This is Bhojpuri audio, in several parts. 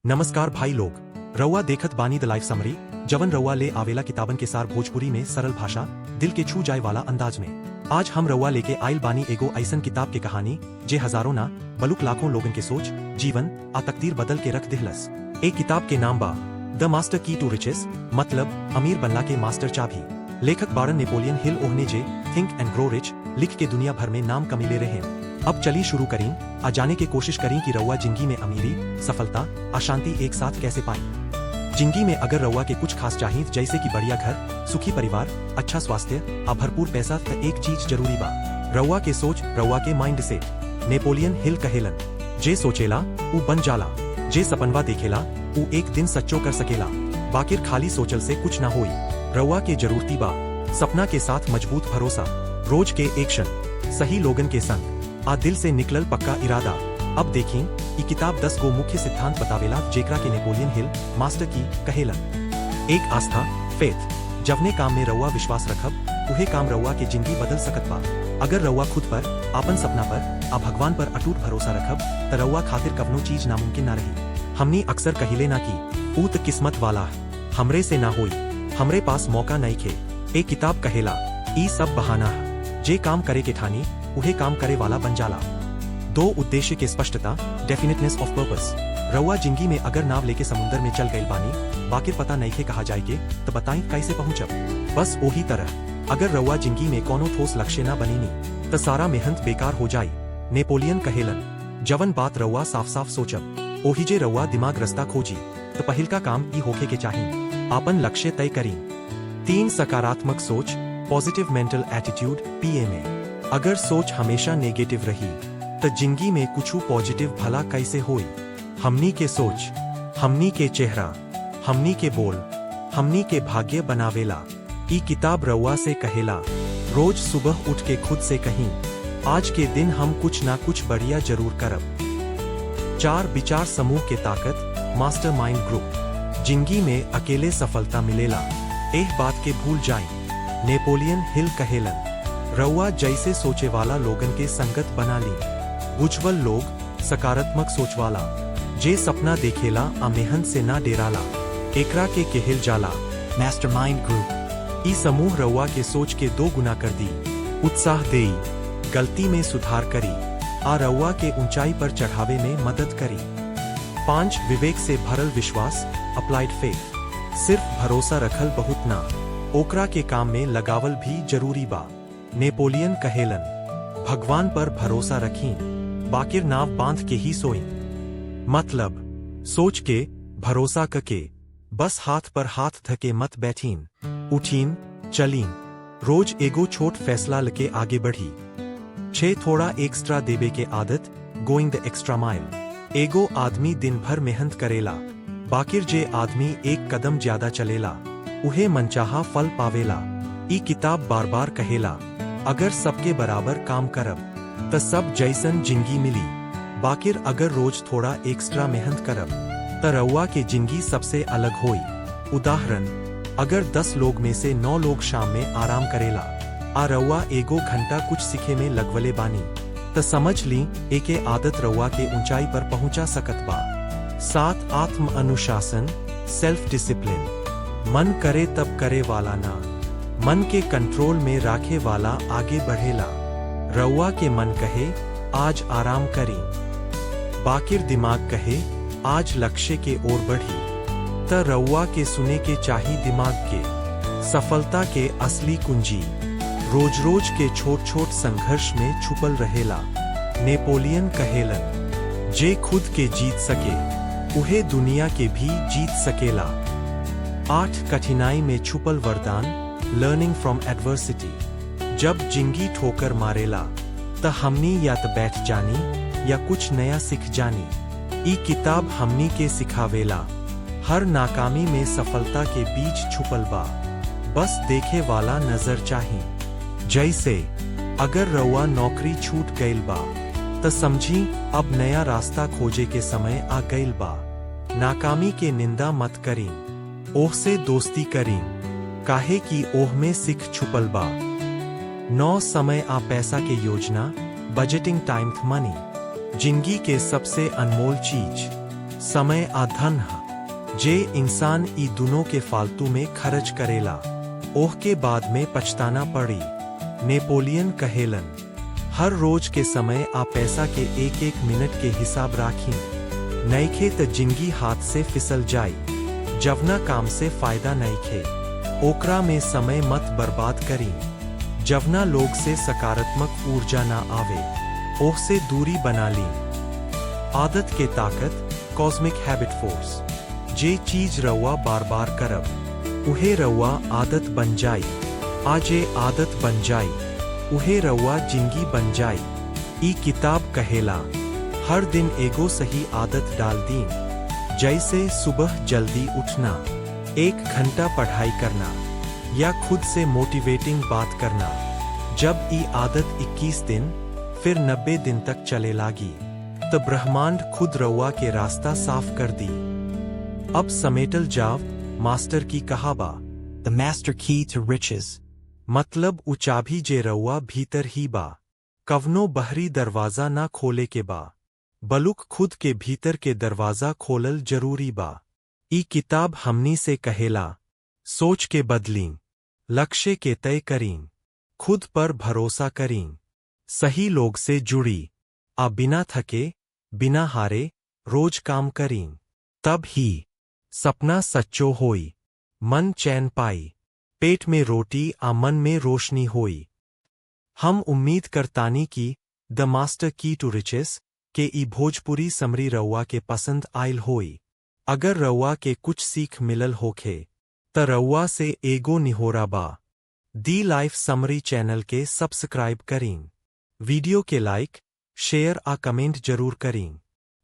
नमस्कार भाई लोग। रउआ देखत बानी द लाइफ समरी, जवन रउआ ले आवेला किताबन के सार भोजपुरी में सरल भाषा, दिल के छू जाए वाला अंदाज में। आज हम रउआ लेके आइल बानी एगो ऐसन किताब के कहानी जे हजारों ना बलुक लाखों लोगन के सोच, जीवन आ तकदीर बदल के रख दिहलस। एक किताब के नाम बा द मास्टर की टू रिचेस, मतलब अमीर बनला के मास्टर चाबी। लेखक बारन नेपोलियन हिल ओहने जे थिंक एंड ग्रो रिच लिख के दुनिया भर में नाम कमीले रहे। अब चली शुरू करीं आ जाने की कोशिश करीं कि रउआ जिंदगी में अमीरी, सफलता, अशांति एक साथ कैसे पाई। जिंदगी में अगर रउआ के कुछ खास चाहिए जैसे कि बढ़िया घर, सुखी परिवार, अच्छा स्वास्थ्य आ भरपूर पैसा, तो एक चीज जरूरी बा, रउआ के सोच, रउआ के माइंड सेट। नेपोलियन हिल कहेलन, जे सोचेला ऊ बन जाला, जे सपनवा देखेला ऊ एक दिन सच्चो कर सकेला। बाकिर खाली सोचल से कुछ ना होई। रउआ के जरूरती बा सपना के साथ मजबूत भरोसा, रोज के एक्शन, सही लोगन के संग आ दिल से निकलल पक्का इरादा। अब देखी ई किताब 10 गो मुख्य सिद्धांत बतावेला जेकरा के नेपोलियन हिल मास्टर की कहेलन। एक, आस्था, फेथ। जवने काम में रउआ विश्वास रखब उहे काम रउआ के जिंदगी बदल सकत बा। अगर रउआ खुद पर, आपन सपना पर आ भगवान पर अटूट भरोसा रखब त रउआ खातिर कवनो चीज नामुमकिन ना रही। हमनी अक्सर कहिले ना कि ऊ त किस्मत वाला है, हमरे से ना होई, हमरे पास मौका नहीं खे। एक किताब कहेला ई सब बहाना है, जे काम करे के ठानी उहे काम करे वाला बन जाला। 2, उद्देश्य के स्पष्टता, डेफिनेटनेस ऑफ पर्पस। रउआ जिंदगी में अगर नाव लेके समुंदर में चल गइल बानी, बाकिर पता नहीं खे कहा जाए के, तो बताई कैसे पहुंचब। बस ओही तरह अगर रउआ जिंदगी में कोनो ठोस लक्ष्य ना बनीनी तो सारा मेहनत बेकार हो जाई। नेपोलियन कहेलन, जवन बात रउआ साफ साफ सोचब ओही जे रउआ दिमाग रास्ता खोजी, तो पहिल का काम ई होखे के चाहिए, आपन लक्ष्य तय करी। 3, सकारात्मक सोच, पॉजिटिव मेंटल एटीट्यूड। PMA, अगर सोच हमेशा नेगेटिव रही तो जिंदगी में कुछ पॉजिटिव भला कैसे होई। हमनी के सोच, हमनी के चेहरा, हमनी के बोल, हमनी के भाग्य बनावेला। ई किताब रउआ से कहेला, रोज सुबह उठ के खुद से कहीं, आज के दिन हम कुछ ना कुछ बढ़िया जरूर करब। 4, विचार समूह के ताकत, मास्टर माइंड ग्रुप। जिंदगी में अकेले सफलता मिलेला, एह बात के भूल जाए। नेपोलियन हिल कहेलन, रउआ जैसे सोचे वाला लोगन के संगत बना ली। उज्जवल लोग, सकारात्मक सोच वाला, जे सपना देखेला आ मेहनत से ना डेराला, एकरा के केहिल जाला मास्टरमाइंड ग्रुप। ई समूह रउआ के सोच के 2 गुना कर दी, उत्साह देई, गलती में सुधार करी आ रउआ के ऊंचाई पर चढ़ावे में मदद करी। 5, विवेक से भरल विश्वास, अप्लाइड फेथ। सिर्फ भरोसा रखल बहुत ना, ओकरा के काम में लगावल भी जरूरी बा। नेपोलियन कहेलन, भगवान पर भरोसा रखी, बाकिर नाव बांध के ही सोई। मतलब सोच के, भरोसा कके, बस हाथ पर हाथ धके मत बैठीन, उठीन, चलीन, रोज एगो छोट फैसला लके आगे बढ़ी। 6, थोड़ा एक्स्ट्रा देवे के आदत, गोइंग द एक्स्ट्रा माइल। एगो आदमी दिन भर मेहनत करेला, बाकिर जे आदमी एक कदम ज्यादा चलेला उहे मनचाहा फल पावेला। ई किताब बार बार कहेला, अगर सबके बराबर काम करब त सब जैसन जिंदगी मिली, बाकिर अगर रोज थोड़ा एक्स्ट्रा मेहनत करब त रउआ के जिंदगी सबसे अलग होई। उदाहरण, अगर 10 लोग में से 9 लोग शाम में आराम करेला आ रउआ एगो घंटा कुछ सीखे में लगवले बानी, त समझ ली एके आदत रउआ के ऊंचाई पर पहुंचा सकत बा। 7, आत्म अनुशासन, सेल्फ डिसिप्लिन। मन करे तब करे वाला ना, मन के कंट्रोल में राखे वाला आगे बढ़ेला। रउआ के मन कहे आज आराम करी, बाकिर दिमाग कहे आज लक्ष्य के ओर बढ़ी, त रउआ के सुने के चाही दिमाग के। सफलता के असली कुंजी रोज रोज के छोट छोट संघर्ष में छुपल रहेला। नेपोलियन कहेलन, जे खुद के जीत सके उहे दुनिया के भी जीत सकेला। 8, कठिनाई में छुपल वरदान, लर्निंग फ्रॉम एडवर्सिटी। जब जिंदगी ठोकर मारेला त हमनी या त बैठ जानी या कुछ नया सीख जानी। ई किताब हमनी के सिखावेला, हर नाकामी में सफलता के बीच छुपल बा, बस देखे वाला नजर चाही। जैसे अगर रउआ नौकरी छूट गइल बा त समझी अब नया रास्ता खोजे के समय आ गइल बा। नाकामी के निंदा मत करी, ओह से दोस्ती करी, काहे की ओह में सिख छुपल बा। 9, समय आ पैसा के योजना, बजटिंग टाइम मनी। जिंदगी के सबसे अनमोल चीज समय आ धन ह जे इंसान ई दोनों के फालतू में खर्च करेला ओह के बाद में पछताना पड़ी। नेपोलियन कहेलन हर रोज के समय आ पैसा के एक एक मिनट के हिसाब राखी नईखे त जिंदगी हाथ से फिसल जाई। जवना काम से फायदा नईखे ओकरा में समय मत बर्बाद करी। जवना लोग से सकारात्मक ऊर्जा ना आवे ओह से दूरी बना ली। आदत के ताकत कॉस्मिक हैबिट फोर्स जे चीज रउआ बार बार करब उहे रउआ आदत बन जाई। आजे आदत बन जाई उहे रउआ जिंदगी बन जाई। ई किताब कहेला हर दिन एगो सही आदत डाल दी जैसे सुबह जल्दी उठना, 1 घंटा पढ़ाई करना या खुद से मोटिवेटिंग बात करना। जब ई आदत 21 दिन फिर 90 दिन तक चले लागी तो ब्रह्मांड खुद रउआ के रास्ता साफ कर दी। अब समेटल जाव मास्टर की कहाबा The master key to riches. मतलब उचाभी जे रउआ भीतर ही बा कवनो बहरी दरवाजा ना खोले के बा बलुक खुद के भीतर के दरवाजा खोलल जरूरी बा। ई किताब हमनी से कहेला सोच के बदलीं, लक्ष्य के तय करीं, खुद पर भरोसा करीं, सही लोग से जुड़ी आ बिना थके बिना हारे रोज काम करीं। तब ही सपना सच्चो होई, मन चैन पाई, पेट में रोटी आ मन में रोशनी होई। हम उम्मीद करतानी की द मास्टर की टू रिचेस के ई भोजपुरी समरी रउआ के पसंद आयल होई। अगर रउआ के कुछ सीख मिलल होखे त रउआ से एगो निहोरा बा दी लाइफ समरी चैनल के सब्सक्राइब करीं, वीडियो के लाइक शेयर आ कमेंट जरूर करीं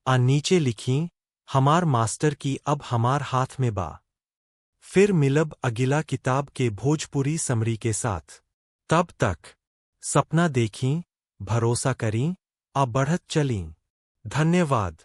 आ नीचे लिखीं हमार मास्टर की अब हमार हाथ में बा। फिर मिलब अगिला किताब के भोजपुरी समरी के साथ। तब तक सपना देखीं, भरोसा करीं आ बढ़त चलीं। धन्यवाद।